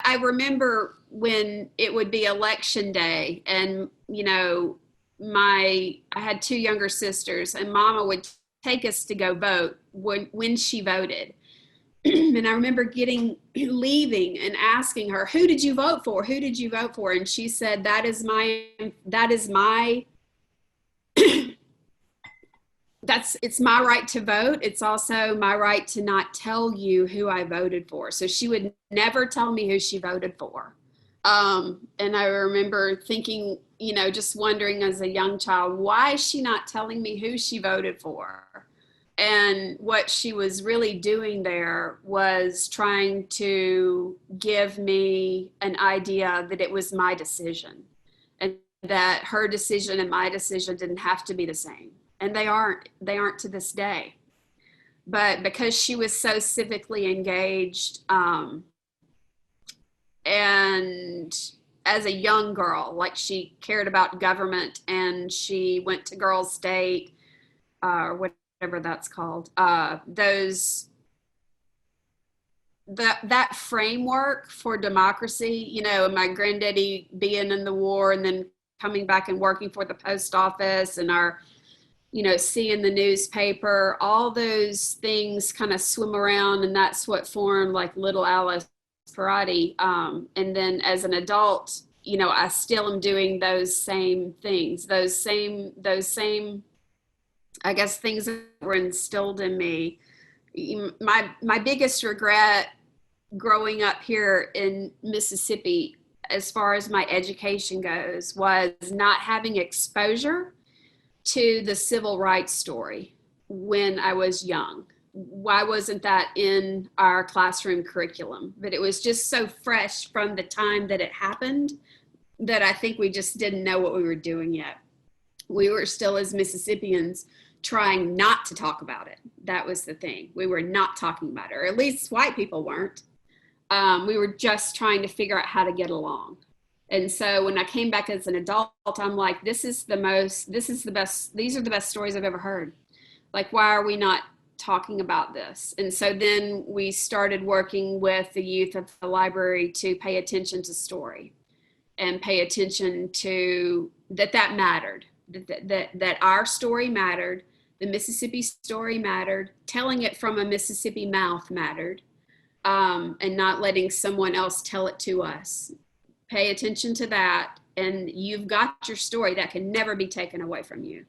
I remember when it would be election day, and I had two younger sisters, and Mama would take us to go vote when she voted. And I remember leaving and asking her, "Who did you vote for? Who did you vote for?" And she said, it's my right to vote. It's also my right to not tell you who I voted for. So she would never tell me who she voted for. And I remember thinking, just wondering as a young child, why is she not telling me who she voted for? And what she was really doing there was trying to give me an idea that it was my decision, and that her decision and my decision didn't have to be the same. And they aren't to this day. But because she was so civically engaged, and as a young girl, like, she cared about government, and she went to Girls State, or whatever that's called. That framework for democracy, my granddaddy being in the war and then coming back and working for the post office, and seeing the newspaper, all those things kind of swim around, and that's what formed like little Alice Pierotti. And then as an adult, I still am doing those same things, those same, I guess, things that were instilled in me. My biggest regret growing up here in Mississippi, as far as my education goes, was not having exposure to the civil rights story when I was young. Why wasn't that in our classroom curriculum? But it was just so fresh from the time that it happened that I think we just didn't know what we were doing yet. We were still, as Mississippians, trying not to talk about it. That was the thing. We were not talking about it, or at least white people weren't. We were just trying to figure out how to get along. And so when I came back as an adult, I'm like, these are the best stories I've ever heard. Like, why are we not talking about this? And so then we started working with the youth of the library to pay attention to story, and pay attention to that mattered, that our story mattered, the Mississippi story mattered, telling it from a Mississippi mouth mattered, and not letting someone else tell it to us. Pay attention to that, and you've got your story that can never be taken away from you.